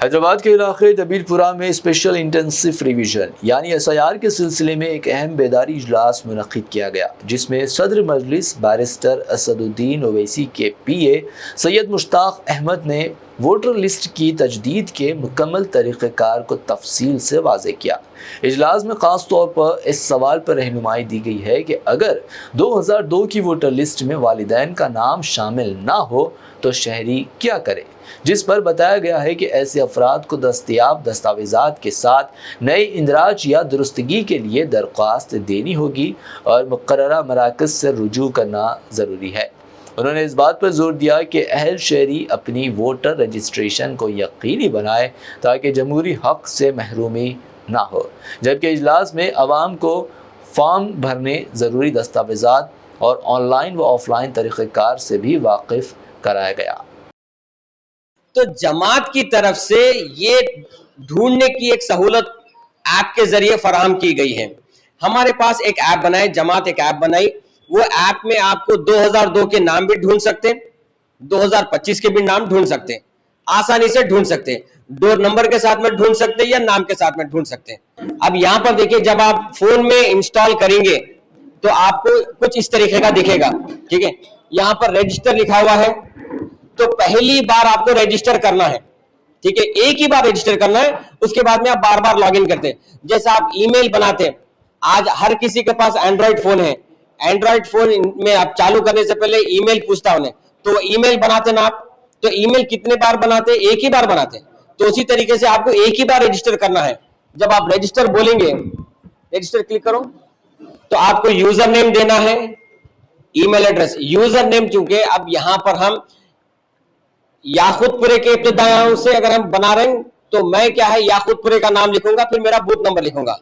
हैदराबाद के इलाके दबीरपुरा में स्पेशल इंटेंसिव रिवीजन यानी SIR के सिलसिले में एक अहम बेदारी इजलास मुनक्किद किया गया, जिसमें सदर मजलिस बैरिस्टर असदुद्दीन ओवैसी के PA सैयद मुश्ताक अहमद ने वोटर लिस्ट की तजदीद के मुकम्मल तरीक़ेकार को तफसील से वाज़ेह किया। इजलास में ख़ास तौर पर इस सवाल पर रहनुमाई दी गई है कि अगर 2002 की वोटर लिस्ट में वालिदैन का नाम शामिल ना हो तो शहरी क्या करे, जिस पर बताया गया है कि ऐसे अफराद को दस्तयाब दस्तावेज़ात के साथ नए इंदराज या दुरुस्तगी के लिए दरख्वास्त देनी होगी और मुकर्ररा मराकज़ से रुजू करना ज़रूरी है। उन्होंने इस बात पर जोर दिया कि अहल शहरी अपनी वोटर रजिस्ट्रेशन को यकीनी बनाए ताकि जमहूरी हक़ से महरूमी ना हो। जबकि इजलास में अवाम को फॉर्म भरने, ज़रूरी दस्तावेज़ात और ऑनलाइन व ऑफलाइन तरीक़ेकार से भी वाकिफ़ कराया गया। तो जमात की तरफ से ये ढूंढने की एक सहूलत ऐप के जरिए फराहम की गई है। हमारे पास एक ऐप बनाई, जमात एक ऐप बनाई, वो ऐप में आपको 2002 के नाम भी ढूंढ सकते हैं, 2025 के भी नाम ढूंढ सकते हैं, आसानी से ढूंढ सकते हैं, डोर नंबर के साथ में ढूंढ सकते हैं या नाम के साथ में ढूंढ सकते हैं। अब यहां पर देखिए, जब आप फोन में इंस्टॉल करेंगे तो आपको कुछ इस तरीके का दिखेगा, ठीक है। यहां पर रजिस्टर लिखा हुआ है, तो पहली बार आपको रजिस्टर करना है, ठीक है, एक ही बार रजिस्टर करना है, उसके बाद में आप बार बार लॉगिन करते हैं। जैसे आप ईमेल बनाते हैं, आज हर किसी के पास एंड्रॉइड फोन है, एंड्रॉइड फोन में आप चालू करने से पहले ईमेल पूछता उन्हें, तो ईमेल बनाते ना आप, तो ईमेल कितने बार बनाते? एक ही बार बनाते। तो उसी तरीके से आपको एक ही बार रजिस्टर करना है। जब आप रजिस्टर बोलेंगे, रजिस्टर क्लिक करो, तो आपको यूजर नेम देना है, ईमेल एड्रेस, यूजर नेम, चूंकि अब यहां पर हम याकूतपुरे के इब्तिदाइयों से अगर हम बना रहे हैं तो मैं क्या है, याकूतपुरे का नाम लिखूंगा, फिर मेरा बूथ नंबर लिखूंगा।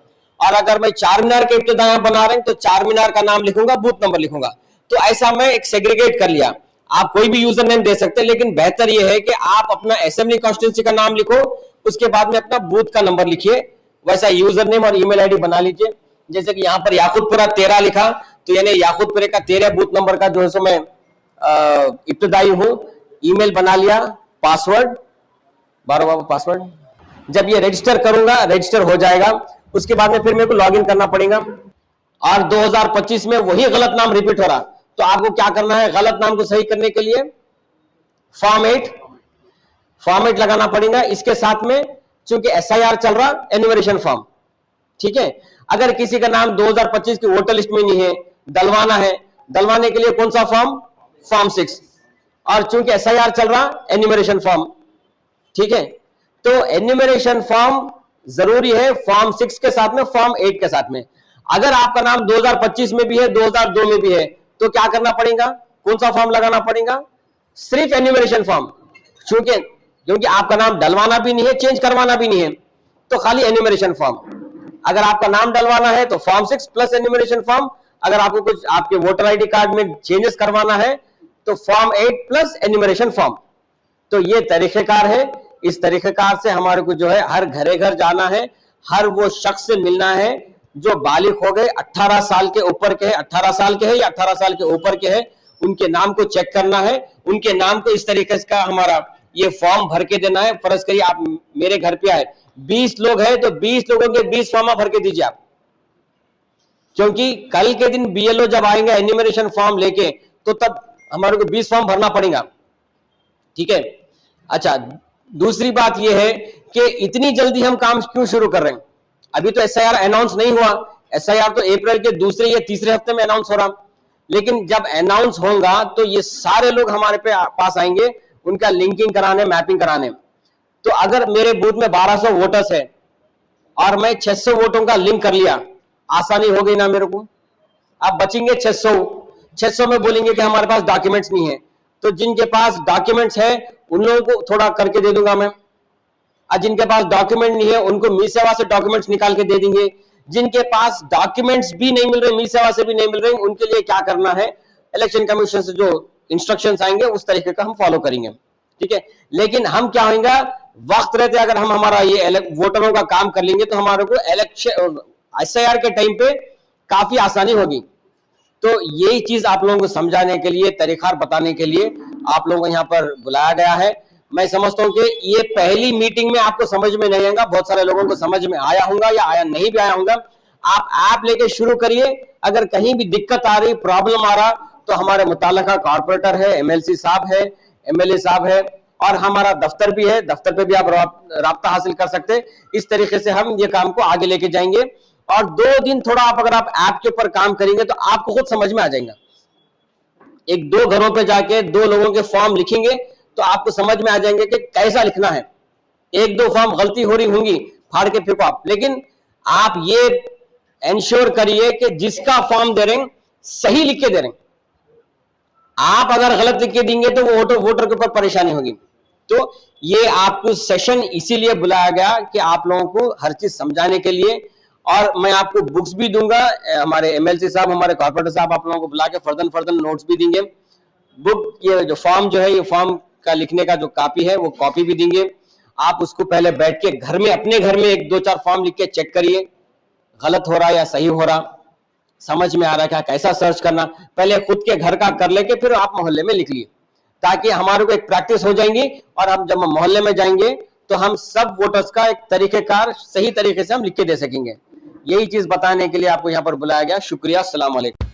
और अगर मैं चार मीनार के इब्तिदाइया बना रहे हैं तो चार मीनार का नाम लिखूंगा, बूथ नंबर लिखूंगा। तो ऐसा मैं एक सेग्रीगेट कर लिया। आप कोई भी यूजर नेम दे सकते हैं, लेकिन बेहतर यह है कि आप अपना असेंबली कॉन्स्टिट्यूंसी का नाम लिखो, उसके बाद में अपना बूथ का नंबर लिखिए। वैसा यूजर नेम और ईमेल आईडी बना लीजिए। जैसे कि यहाँ पर याकूतपुरा 13 लिखा, तो यानी याकूतपुरे का 13 बूथ नंबर का जो है सो मैं इब्तिदाई हूं। ईमेल बना लिया, पासवर्ड, बार-बार पासवर्ड। जब ये रजिस्टर करूंगा, रजिस्टर हो जाएगा, उसके बाद में फिर मेरे को लॉगिन करना पड़ेगा। और 2025 में वही गलत नाम रिपीट हो रहा, तो आपको क्या करना है, गलत नाम को सही करने के लिए फॉर्म 8 लगाना पड़ेगा। इसके साथ में चूंकि SIR चल रहा, एन्यूमरेशन फॉर्म, ठीक है। अगर किसी का नाम 2025 की वोटर लिस्ट में नहीं है, डलवाना है, डलवाने के लिए कौन सा फॉर्म 6, और चूंकि SIR चल रहा, एन्यूमरेशन फॉर्म, ठीक है। तो एन्यूमरेशन फॉर्म जरूरी है, फॉर्म 6 के साथ में, फॉर्म 8 के साथ में। अगर आपका नाम 2025 में भी है, 2002 में भी है, तो क्या करना पड़ेगा, कौन सा फॉर्म लगाना पड़ेगा, सिर्फ एन्यूमरेशन फॉर्म। क्योंकि आपका नाम डलवाना भी नहीं है, चेंज करवाना भी नहीं है, तो खाली एन्यूमरेशन फॉर्म। अगर आपका नाम डलवाना है तो फॉर्म 6 प्लस एन्यूमरेशन फॉर्म। अगर आपको कुछ आपके वोटर आईडी कार्ड में चेंजेस करवाना है तो फॉर्म 8 प्लस एन्यूमरेशन फॉर्म। तो ये तरीकेकार है। इस तरीकेकार से हमारे को जो है हर घरे घर जाना है, हर वो शख्स से मिलना है जो बालिग हो गए, 18 साल के ऊपर के हैं, 18 साल के हैं या 18 साल के ऊपर के हैं, उनके नाम को चेक करना है। उनके नाम को इस तरीके का हमारा ये फॉर्म भर के देना है। फर्ज करिए आप मेरे घर पे आए, 20 लोग हैं, तो 20 लोगों के 20 फॉर्म भर के दीजिए आप, क्योंकि कल के दिन BLO जब आएंगे एन्यूमरेशन फॉर्म लेके, तो तब हमारे को 20 फॉर्म भरना पड़ेगा, ठीक है। अच्छा, दूसरी बात यह है कि इतनी जल्दी हम काम क्यों शुरू कर रहे हैं। अभी तो SIR अनाउंस नहीं हुआ, SIR तो अप्रैल के दूसरे या तीसरे हफ्ते में अनाउंस हो रहा, लेकिन जब अनाउंस होगा तो ये सारे लोग हमारे पास आएंगे उनका लिंकिंग कराने, मैपिंग कराने। तो अगर मेरे बूथ में 1200 वोटर्स है और मैं 600 वोटों का लिंक कर लिया, आसानी हो गई ना मेरे को। अब बचेंगे 600 में बोलेंगे कि हमारे पास डॉक्यूमेंट्स नहीं है, तो जिनके पास डॉक्यूमेंट्स है उन लोगों को थोड़ा करके दे दूंगा मैं, और जिनके पास डॉक्यूमेंट नहीं है उनको मी सेवा से डॉक्यूमेंट्स निकाल के दे देंगे। जिनके पास डॉक्यूमेंट्स भी नहीं मिल रहे, मी सेवा से भी नहीं मिल रहे, उनके लिए क्या करना है, इलेक्शन कमीशन से जो इंस्ट्रक्शंस आएंगे उस तरीके का हम फॉलो करेंगे, ठीक है। लेकिन हम क्या होगा, वक्त रहते अगर हम हमारा ये वोटरों का काम कर लेंगे तो हमारे को इलेक्शन SIR के टाइम पे काफी आसानी होगी। तो यही चीज आप लोगों को समझाने के लिए, तरीकाकार बताने के लिए आप लोगों को यहाँ पर बुलाया गया है। मैं समझता हूं कि ये पहली मीटिंग में आपको समझ में नहीं आएगा, बहुत सारे लोगों को समझ में आया होगा या आया नहीं भी आया होगा। आप ऐप लेके शुरू करिए, अगर कहीं भी दिक्कत आ रही, प्रॉब्लम आ रहा, तो हमारे मुताल्लिका कॉर्पोरेटर है, एमएलसी साहब है, एमएलए साहब है, और हमारा दफ्तर भी है, दफ्तर पे भी आप राब्ता हासिल कर सकते हैं। इस तरीके से हम ये काम को आगे लेके जाएंगे, और 2 दिन थोड़ा अगर आप ऐप के ऊपर काम करेंगे तो आपको खुद समझ में आ जाएगा। 1-2 घरों पे जाके 2 लोगों के फॉर्म लिखेंगे तो आपको समझ में आ जाएंगे कि कैसा लिखना है। 1-2 फॉर्म गलती हो रही होंगी, फाड़ के फेंको आप, लेकिन आप ये इंश्योर करिए कि जिसका फॉर्म दे रहे हैं सही लिख के दे रहे हैं। आप अगर गलत लिख के देंगे तो वो वोटर के ऊपर परेशानी होगी। तो ये आपको सेशन इसीलिए बुलाया गया कि आप लोगों को हर चीज समझाने के लिए, और मैं आपको बुक्स भी दूंगा, हमारे एमएलसी साहब, हमारे कॉर्पोरेटर साहब आप लोगों को बुला के फर्दर नोट्स भी देंगे। बुक, ये जो फॉर्म जो है, ये फॉर्म का लिखने का जो कॉपी है वो कॉपी भी देंगे। आप उसको पहले बैठ के घर में, अपने घर में 1-2-4 फॉर्म लिख के चेक करिए, गलत हो रहा है या सही हो रहा, समझ में आ रहा है क्या, कैसा सर्च करना, पहले खुद के घर का कर लेके फिर आप मोहल्ले में लिख लिए, ताकि हमारे को एक प्रैक्टिस हो जाएंगी, और हम जब हम मोहल्ले में जाएंगे तो हम सब वोटर्स का एक तरीकेकार सही तरीके से हम लिख के दे सकेंगे। यही चीज बताने के लिए आपको यहाँ पर बुलाया गया। शुक्रिया, अस्सलाम वालेकुम।